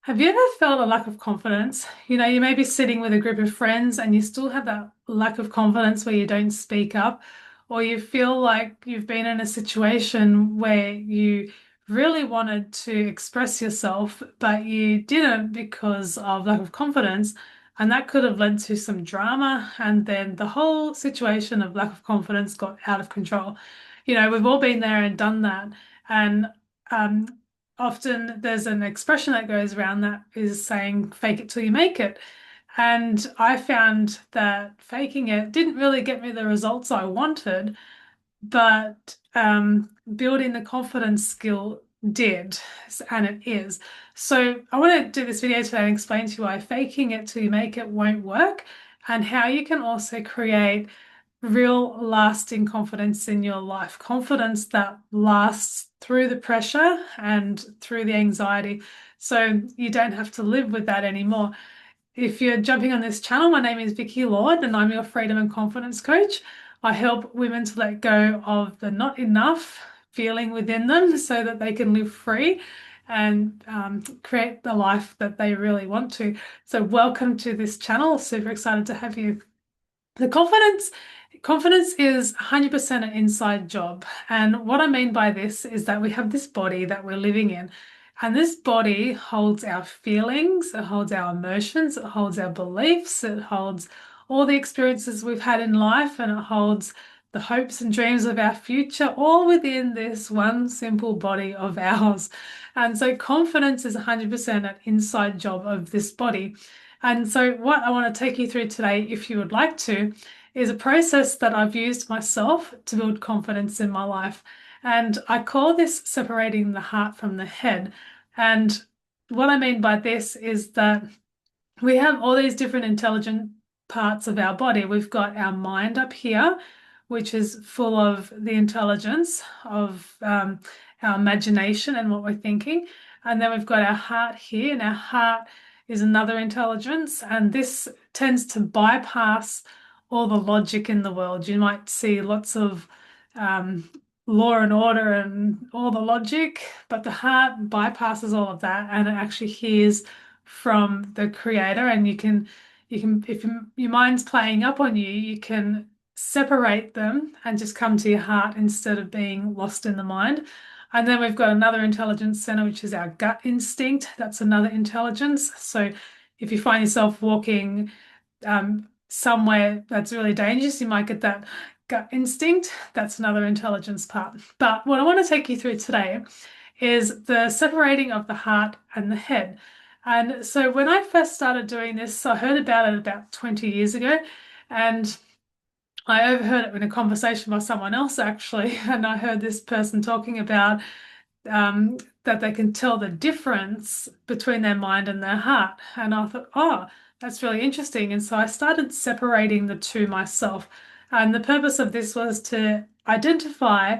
Have you ever felt a lack of confidence? You may be sitting with a group of friends and you still have that lack of confidence where you don't speak up, or you feel like you've been in a situation where you really wanted to express yourself, but you didn't because of lack of confidence. And that could have led to some drama, and then the whole situation of lack of confidence got out of control. We've all been there and done that. And um, often there's an expression that goes around that is saying fake it till you make it. And I found that faking it didn't really get me the results I wanted, but building the confidence skill did, and it is. So I want to do this video today and explain to you why faking it till you make it won't work, and how you can also create real lasting confidence in your life, confidence that lasts through the pressure and through the anxiety. So you don't have to live with that anymore. If you're jumping on this channel, my name is Vicky Lord and I'm your freedom and confidence coach. I help women to let go of the not enough feeling within them so that they can live free and create the life that they really want to. So welcome to this channel. Super excited to have you. The confidence is 100% an inside job. And what I mean by this is that we have this body that we're living in. And this body holds our feelings, it holds our emotions, it holds our beliefs, it holds all the experiences we've had in life, and it holds the hopes and dreams of our future, all within this one simple body of ours. And so confidence is 100% an inside job of this body. And so, what I want to take you through today, if you would like to, is a process that I've used myself to build confidence in my life. And I call this separating the heart from the head. And what I mean by this is that we have all these different intelligent parts of our body. We've got our mind up here, which is full of the intelligence of our imagination and what we're thinking. And then we've got our heart here, and our heart is another intelligence. And this tends to bypass all the logic in the world. You might see lots of um, law and order and all the logic, but the heart bypasses all of that and it actually hears from the creator. And you can if your mind's playing up on you, you can separate them and just come to your heart instead of being lost in the mind. And then we've got another intelligence center, which is our gut instinct. That's another intelligence. So if you find yourself walking somewhere that's really dangerous, you might get that gut instinct. That's another intelligence part. But what I want to take you through today is the separating of the heart and the head. And so when I first started doing this, I heard about it about 20 years ago, and I overheard it in a conversation by someone else actually, and I heard this person talking about that they can tell the difference between their mind and their heart. And I thought, oh, that's really interesting. And so I started separating the two myself. And the purpose of this was to identify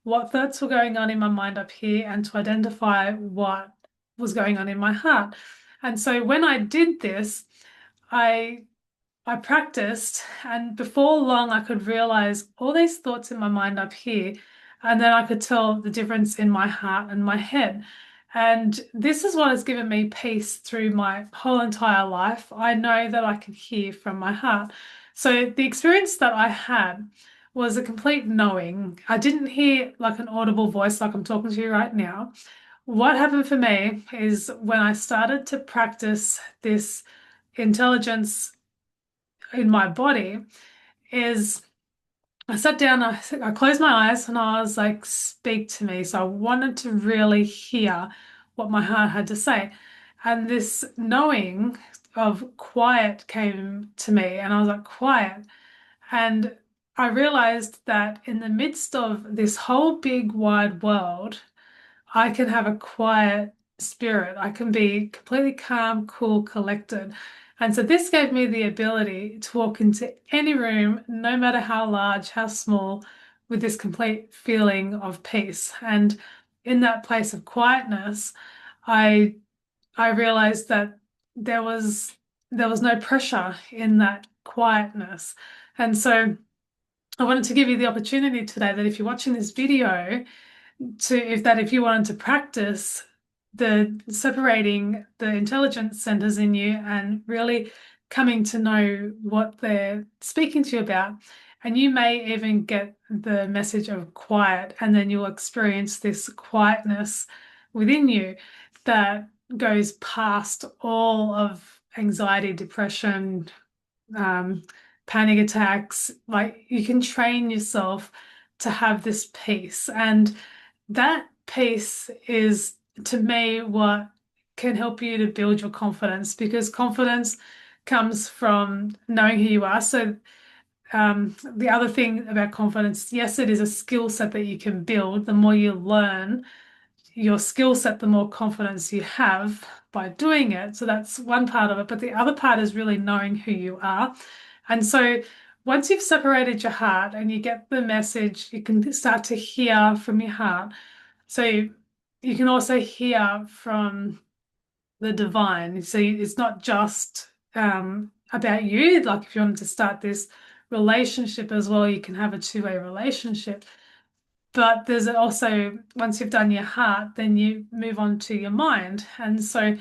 what thoughts were going on in my mind up here and to identify what was going on in my heart. And so when I did this, I I practiced, and before long, I could realize all these thoughts in my mind up here, and then I could tell the difference in my heart and my head. And this is what has given me peace through my whole entire life. I know that I can hear from my heart. So the experience that I had was a complete knowing. I didn't hear like an audible voice like I'm talking to you right now. What happened for me is when I started to practice this intelligence in my body is I sat down, I closed my eyes and I was like, speak to me. So I wanted to really hear what my heart had to say. And this knowing of quiet came to me and I was like, quiet. And I realized that in the midst of this whole big wide world, I can have a quiet spirit. I can be completely calm, cool, collected. And so this gave me the ability to walk into any room, no matter how large, how small, with this complete feeling of peace. And in that place of quietness, I I realized that there was there was no pressure in that quietness. And so I wanted to give you the opportunity today that if you're watching this video, if you wanted to practice the separating the intelligence centers in you and really coming to know what they're speaking to you about. And you may even get the message of quiet, and then you'll experience this quietness within you that goes past all of anxiety, depression, um, panic attacks. Like you can train yourself to have this peace. And that peace is, to me, what can help you to build your confidence, because confidence comes from knowing who you are. So, the other thing about confidence, yes, it is a skill set that you can build. The more you learn your skill set, the more confidence you have by doing it. So that's one part of it. But the other part is really knowing who you are. And so once you've separated your heart and you get the message, you can start to hear from your heart. So you can also hear from the divine. So it's not just about you. Like if you wanted to start this relationship as well, you can have a two-way relationship. But there's also, once you've done your heart, then you move on to your mind. And so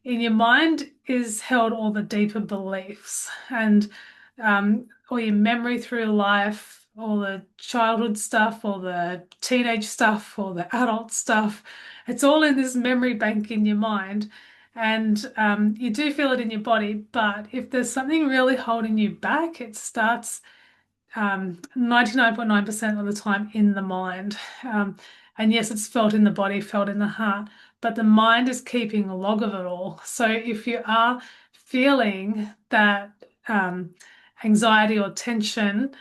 in your mind is held all the deeper beliefs and all your memory through life, all the childhood stuff, all the teenage stuff, all the adult stuff. It's all in this memory bank in your mind. And you do feel it in your body, but if there's something really holding you back, it starts 99.9% of the time in the mind. And yes, it's felt in the body, felt in the heart, but the mind is keeping a log of it all. So if you are feeling that anxiety or tension,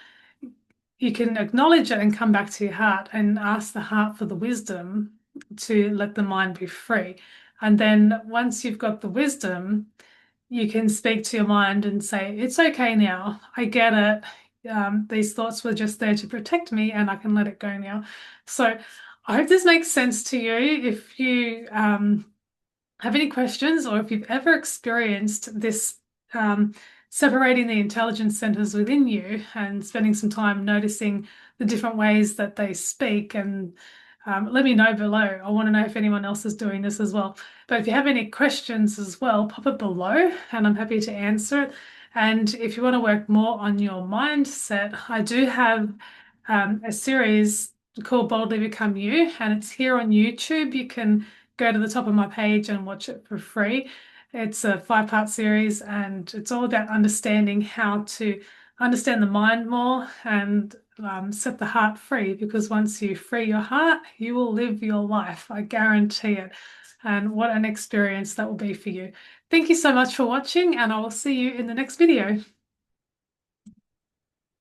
you can acknowledge it and come back to your heart and ask the heart for the wisdom to let the mind be free. And then once you've got the wisdom, you can speak to your mind and say, it's okay now. I get it. These thoughts were just there to protect me, and I can let it go now. So I hope this makes sense to you. If you have any questions, or if you've ever experienced this separating the intelligence centers within you and spending some time noticing the different ways that they speak, and let me know below. I want to know if anyone else is doing this as well. But if you have any questions as well, pop it below and I'm happy to answer it. And if you want to work more on your mindset, I do have a series called Boldly Become You, and it's here on YouTube. You can go to the top of my page and watch it for free. It's a 5-part series, and it's all about understanding how to understand the mind more and set the heart free, because once you free your heart, you will live your life. I guarantee it. And what an experience that will be for you. Thank you so much for watching, and I will see you in the next video.